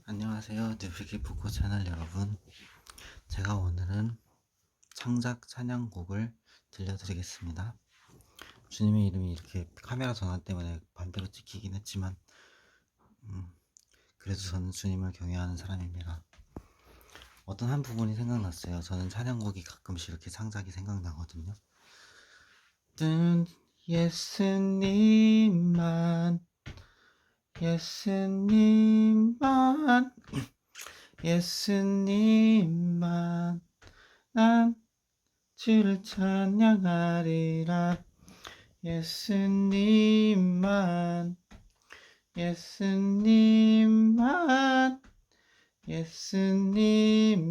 안녕하세요. 뉴비기프코 채널 여러분. 제가 오늘은 창작 찬양곡을 들려드리겠습니다. 주님의 이름이 이렇게 카메라 전환 때문에 반대로 찍히긴 했지만 그래도 저는 주님을 경외하는 사람입니다. 어떤 한 부분이 생각났어요. 저는 찬양곡이 가끔씩 이렇게 창작이 생각나거든요. 예수님만 예수님만 예수님만 난 주를 찬양하리라. 예수님만 예수님만 예수님만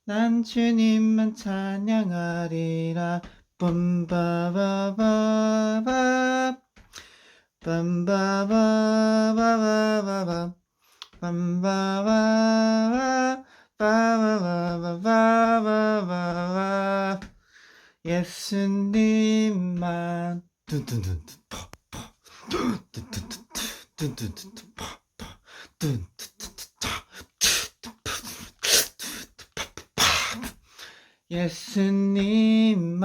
난 주님만 찬양하리라. 빰바바바바 빰바바바바바 빰바바바 빠바바바바바바 예수님만 뚠뚠뚠 파파 뚠뚠뚠 파파 뚠 예수님만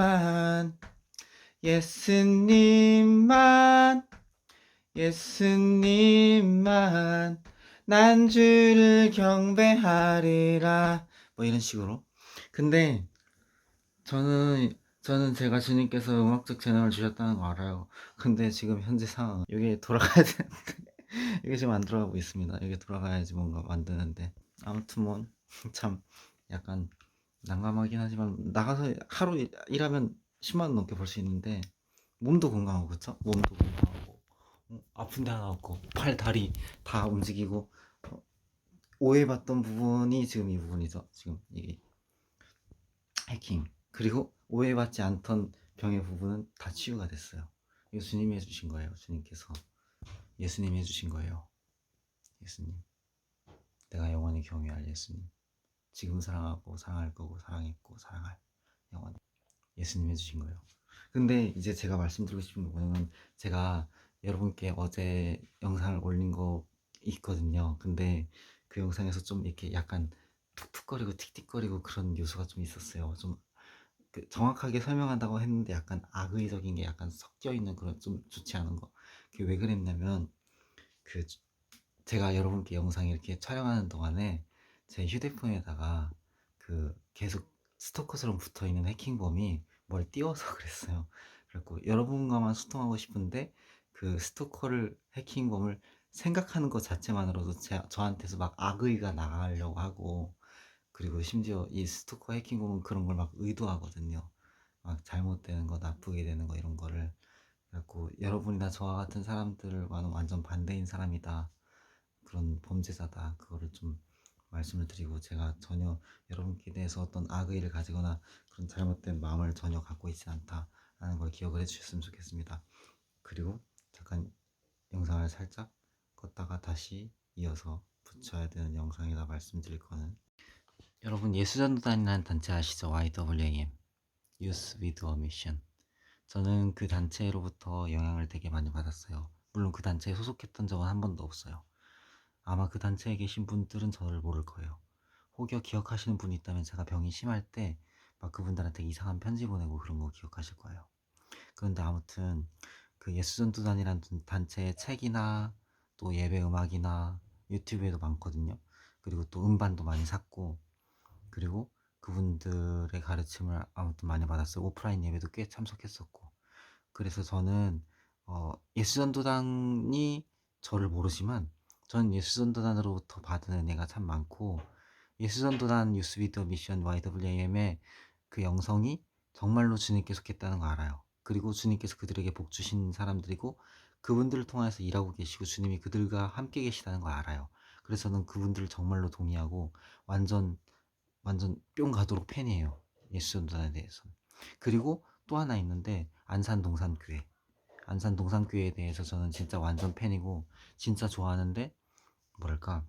예수님만 예수님만 난 주를 경배하리라. 뭐 이런 식으로. 근데 저는 제가 주님께서 음악적 재능을 주셨다는 거 알아요. 근데 지금 현재 상황 이게 돌아가야 되는데 이게 지금 안 돌아가고 있습니다. 이게 돌아가야지 뭔가 만드는데 아무튼 뭐 참 약간 난감하긴 하지만 나가서 하루 일하면 10만 원 넘게 벌 수 있는데 몸도 건강하고 그쵸? 몸도 건강하고 아픈 데 하나 없고 팔 다리 다 움직이고 오해받던 부분이 지금 이 부분이죠. 지금 이게 해킹 그리고 오해받지 않던 병의 부분은 다 치유가 됐어요. 이거 주님이 해주신 거예요. 주님께서 예수님이 해주신 거예요. 예수님, 내가 영원히 경외할 예수님, 지금 사랑하고 사랑할 거고 사랑했고 사랑할 영원히 예수님 해주신 거예요. 근데 이제 제가 말씀드리고 싶은 거는 제가 여러분께 어제 영상을 올린 거 있거든요. 근데 그 영상에서 좀 이렇게 약간 툭툭거리고 틱틱거리고 그런 요소가 좀 있었어요. 좀 그 정확하게 설명한다고 했는데 약간 악의적인 게 약간 섞여 있는 그런 좀 좋지 않은 거. 그게 왜 그랬냐면 그 제가 여러분께 영상 이렇게 촬영하는 동안에 제 휴대폰에다가 그 계속 스토커처럼 붙어 있는 해킹범이 뭘 띄워서 그랬어요. 그래갖고 여러분과만 소통하고 싶은데 그 스토커를 해킹범을 생각하는 것 자체만으로도 저한테서 막 악의가 나가려고 하고 그리고 심지어 이 스토커 해킹범은 그런 걸 막 의도하거든요. 막 잘못되는 거, 나쁘게 되는 거 이런 거를. 그래갖고 여러분이나 저와 같은 사람들과는 완전 반대인 사람이다. 그런 범죄자다. 그거를 좀 말씀을 드리고 제가 전혀 여러분께 대해서 어떤 악의를 가지거나 그런 잘못된 마음을 전혀 갖고 있지 않다라는 걸 기억을 해주셨으면 좋겠습니다. 그리고 잠깐 영상을 살짝 껐다가 다시 이어서 붙여야 되는 영상이라 말씀드릴 거는 여러분 예수전도단이라는 단체 아시죠? YWAM Youth with a Mission. 저는 그 단체로부터 영향을 되게 많이 받았어요. 물론 그 단체에 소속했던 적은 한 번도 없어요. 아마 그 단체에 계신 분들은 저를 모를 거예요. 혹여 기억하시는 분이 있다면 제가 병이 심할 때 막 그분들한테 이상한 편지 보내고 그런 거 기억하실 거예요. 그런데 아무튼 그 예수전도단이라는 단체의 책이나 또 예배 음악이나 유튜브에도 많거든요. 그리고 또 음반도 많이 샀고 그리고 그분들의 가르침을 아무튼 많이 받았어요. 오프라인 예배도 꽤 참석했었고 그래서 저는 예수전도단이 저를 모르지만 저는 예수전도단으로부터 받은 은혜가 참 많고 예수전도단 유스비더 미션 YWAM의 그 영성이 정말로 주님께 속했다는 거 알아요. 그리고 주님께서 그들에게 복 주신 사람들이고 그분들을 통해서 일하고 계시고 주님이 그들과 함께 계시다는 걸 알아요. 그래서 저는 그분들을 정말로 동의하고 완전 뿅 가도록 팬이에요. 예수전도단에 대해서. 그리고 또 하나 있는데 안산동산교회. 안산동산교회에 대해서 저는 진짜 완전 팬이고 진짜 좋아하는데 뭐랄까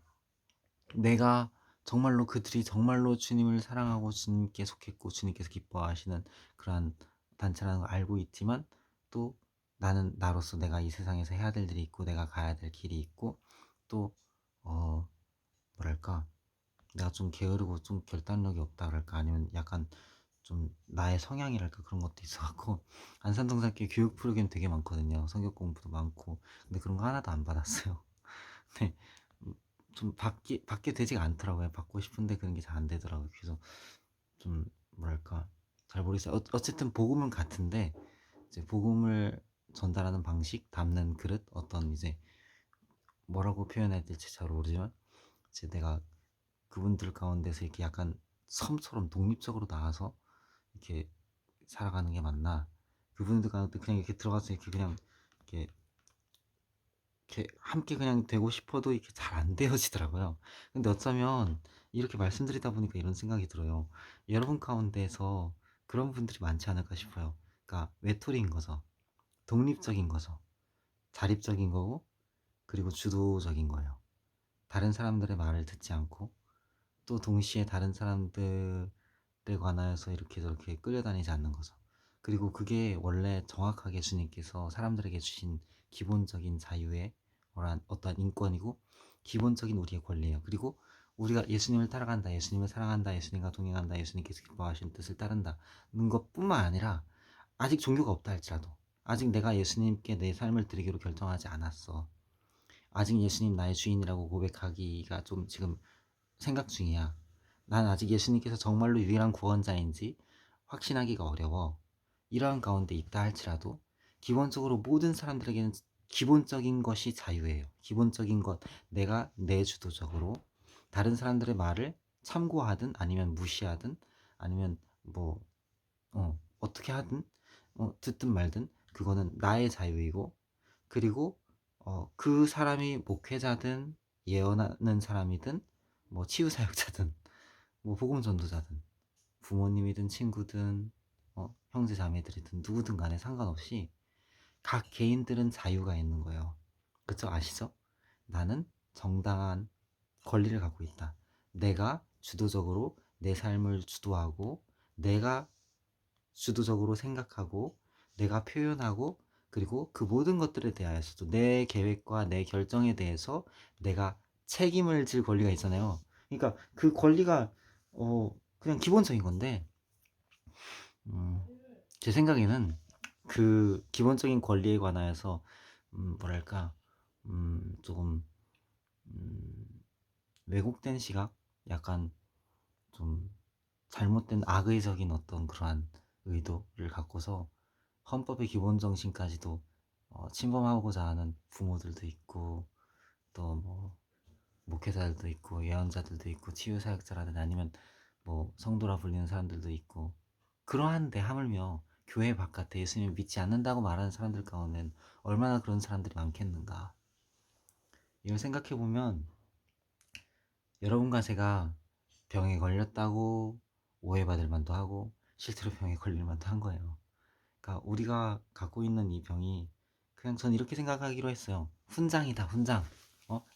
내가 정말로 그들이 정말로 주님을 사랑하고 주님께 속했고 주님께서 기뻐하시는 그러한 단체라는 걸 알고 있지만 또 나는 나로서 내가 이 세상에서 해야 될 일이 있고 내가 가야 될 길이 있고 또 뭐랄까, 내가 좀 게으르고 좀 결단력이 없다 그럴까, 아니면 약간 좀 나의 성향이랄까, 그런 것도 있어 갖고 안산동산교회 교육 프로그램 되게 많거든요. 성경 공부도 많고. 근데 그런 거 하나도 안 받았어요. 네. 좀 받게 되지가 않더라고요. 받고 싶은데 그런 게 잘 안 되더라고요. 그래서 좀 뭐랄까, 잘 모르겠어요. 어쨌든 복음은 같은데, 이제 복음을 전달하는 방식, 담는 그릇, 어떤 이제 뭐라고 표현해야 될지 잘 모르지만, 이제 내가 그분들 가운데서 이렇게 약간 섬처럼 독립적으로 나와서 이렇게 살아가는 게 맞나? 그분들 가운데 그냥 이렇게 들어가서 이렇게 그냥 이렇게 함께 그냥 되고 싶어도 이게 잘 안 되어지더라고요. 근데 어쩌면 이렇게 말씀드리다 보니까 이런 생각이 들어요. 여러분 가운데서 그런 분들이 많지 않을까 싶어요. 그러니까 외톨이인 거죠. 독립적인 거죠. 자립적인 거고, 그리고 주도적인 거예요. 다른 사람들의 말을 듣지 않고, 또 동시에 다른 사람들에 관하여서 이렇게 저렇게 끌려다니지 않는 거죠. 그리고 그게 원래 정확하게 주님께서 사람들에게 주신 기본적인 자유의 어떠한 인권이고, 기본적인 우리의 권리예요. 그리고 우리가 예수님을 따라간다, 예수님을 사랑한다, 예수님과 동행한다, 예수님께서 기뻐하신 뜻을 따른다는 것뿐만 아니라, 아직 종교가 없다 할지라도, 아직 내가 예수님께 내 삶을 드리기로 결정하지 않았어, 아직 예수님 나의 주인이라고 고백하기가 좀 지금 생각 중이야, 난 아직 예수님께서 정말로 유일한 구원자인지 확신하기가 어려워, 이러한 가운데 있다 할지라도, 기본적으로 모든 사람들에게는 기본적인 것이 자유예요. 기본적인 것, 내가 내 주도적으로 다른 사람들의 말을 참고하든 아니면 무시하든, 아니면 뭐 어떻게 하든, 듣든 말든, 그거는 나의 자유이고, 그리고 그 사람이 목회자든 예언하는 사람이든 뭐 치유사역자든 뭐 복음 전도자든 부모님이든 친구든 형제 자매들이든 누구든 간에 상관없이 각 개인들은 자유가 있는 거예요. 그쵸? 아시죠? 나는 정당한 권리를 갖고 있다. 내가 주도적으로 내 삶을 주도하고, 내가 주도적으로 생각하고, 내가 표현하고, 그리고 그 모든 것들에 대하여서도 내 계획과 내 결정에 대해서 내가 책임을 질 권리가 있잖아요. 그러니까 그 권리가 그냥 기본적인 건데, 음, 제 생각에는 그 기본적인 권리에 관하여서 뭐랄까, 조금 음, 왜곡된 시각, 약간 좀 잘못된 악의적인 어떤 그러한 의도를 갖고서 헌법의 기본 정신까지도 침범하고자 하는 부모들도 있고, 또 뭐 목회자들도 있고, 예언자들도 있고, 치유사역자라든 아니면 뭐 성도라 불리는 사람들도 있고, 그러한데 하물며 교회 바깥에 예수님을 믿지 않는다고 말하는 사람들 가운데는 얼마나 그런 사람들이 많겠는가. 이걸 생각해보면, 여러분과 제가 병에 걸렸다고 오해받을 만도 하고, 실제로 병에 걸릴 만도 한 거예요. 그러니까 우리가 갖고 있는 이 병이, 그냥 전 이렇게 생각하기로 했어요. 훈장이다, 훈장.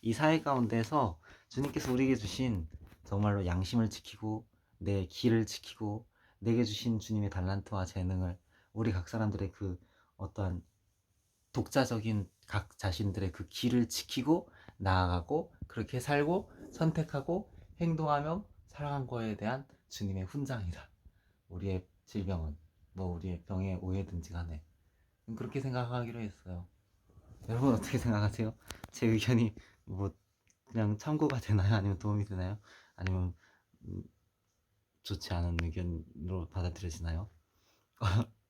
이 사회 가운데서 주님께서 우리에게 주신 정말로 양심을 지키고, 내 길을 지키고, 내게 주신 주님의 달란트와 재능을, 우리 각 사람들의 그 어떠한 독자적인 각 자신들의 그 길을 지키고 나아가고, 그렇게 살고 선택하고 행동하며 살아간 거에 대한 주님의 훈장이다. 우리의 질병은 뭐 우리의 병에 오해든지 간에 그렇게 생각하기로 했어요. 여러분 어떻게 생각하세요? 제 의견이 뭐 그냥 참고가 되나요? 아니면 도움이 되나요? 아니면 음, 좋지 않은 의견으로 받아들여지나요?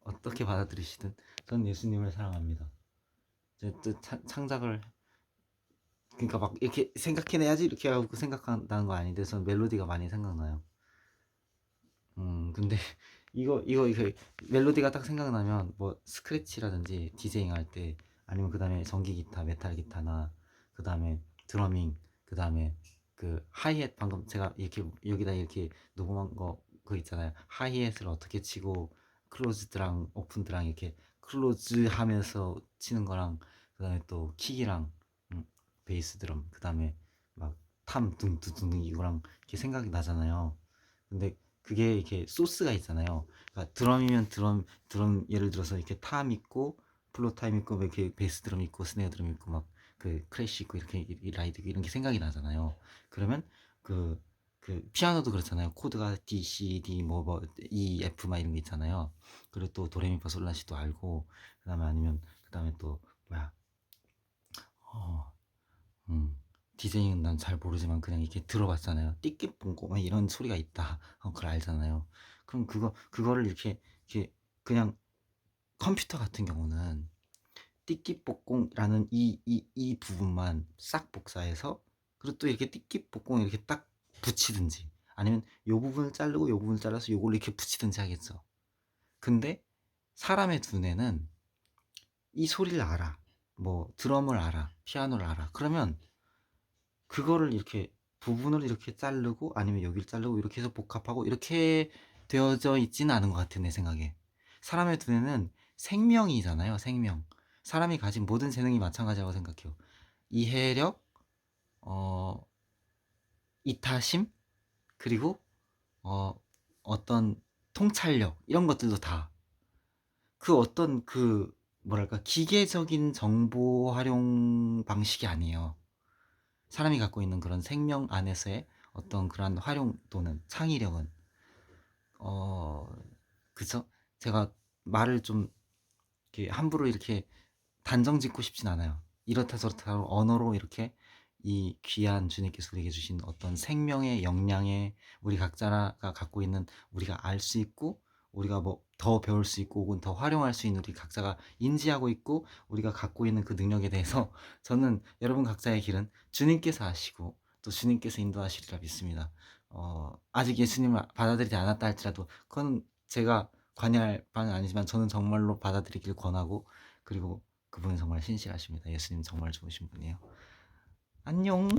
어떻게 받아들이시든 전 예수님을 사랑합니다. 저 창작을, 그러니까 막 이렇게 생각해내야지 이렇게 하고 생각한다는 거 아닌데, 전 멜로디가 많이 생각나요. 근데 이거 멜로디가 딱 생각나면 뭐 스크래치라든지 디제잉 할 때, 아니면 그 다음에 전기 기타, 메탈 기타나, 그 다음에 드러밍, 그 다음에 그 하이햇, 방금 제가 이렇게 여기다 이렇게 녹음한 거 그거 있잖아요. 하이햇을 어떻게 치고 클로즈드랑 오픈드랑 이렇게 클로즈 하면서 치는 거랑, 그 다음에 또 킥이랑 베이스 드럼, 그 다음에 막 탐 둥두둥 이거랑 이렇게 생각이 나잖아요. 근데 그게 이렇게 소스가 있잖아요. 그러니까 드럼이면 드럼 예를 들어서 이렇게 탐 있고 플로 타임 있고 뭐 이렇게 베이스 드럼 있고 스네어 드럼 있고 막 그 클래식 있고 이렇게 이 라이드 이런 게 생각이 나잖아요. 그러면 그 피아노도 그렇잖아요. 코드가 D, C, D 뭐 E, F 막 이런 게 있잖아요. 그리고 또 도레미파솔라시도 알고 그다음에 아니면 그다음에 또 뭐야 어 디제잉은 난 잘 모르지만 그냥 이렇게 들어봤잖아요. 띠끼뽕꼬 막 이런 소리가 있다. 그걸 알잖아요. 그럼 그거를 이렇게 그냥 컴퓨터 같은 경우는 띠끼뽀꽁라는 이 부분만 싹 복사해서 그리고 또 이렇게 띠끼뽀꽁 이렇게 딱 붙이든지 아니면 요 부분을 자르고 요 부분을 잘라서 요걸 이렇게 붙이든지 하겠죠. 근데 사람의 두뇌는 이 소리를 알아. 뭐 드럼을 알아. 피아노를 알아. 그러면 그거를 이렇게 부분을 이렇게 자르고 아니면 여기를 자르고 이렇게 해서 복합하고 이렇게 되어져 있지는 않은 것 같아 내 생각에. 사람의 두뇌는 생명이잖아요. 생명. 사람이 가진 모든 재능이 마찬가지라고 생각해요. 이해력, 어, 이타심, 그리고 어, 어떤 통찰력 이런 것들도 다 그 어떤 그 뭐랄까 기계적인 정보 활용 방식이 아니에요. 사람이 갖고 있는 그런 생명 안에서의 어떤 그러한 활용도는 창의력은 어 그쵸? 제가 말을 좀 이렇게 함부로 이렇게 단정 짓고 싶진 않아요. 이렇다 저렇다 언어로 이렇게 이 귀한 주님께서 우리에게 주신 어떤 생명의 역량에 우리 각자가 갖고 있는 우리가 알 수 있고 우리가 뭐 더 배울 수 있고 혹은 더 활용할 수 있는 우리 각자가 인지하고 있고 우리가 갖고 있는 그 능력에 대해서 저는 여러분 각자의 길은 주님께서 아시고 또 주님께서 인도하시리라 믿습니다. 아직 예수님을 받아들이지 않았다 할지라도 그건 제가 관여할 바는 아니지만 저는 정말로 받아들이길 권하고 그리고 그분은 정말 신실하십니다. 예수님 정말 좋으신 분이에요. 안녕.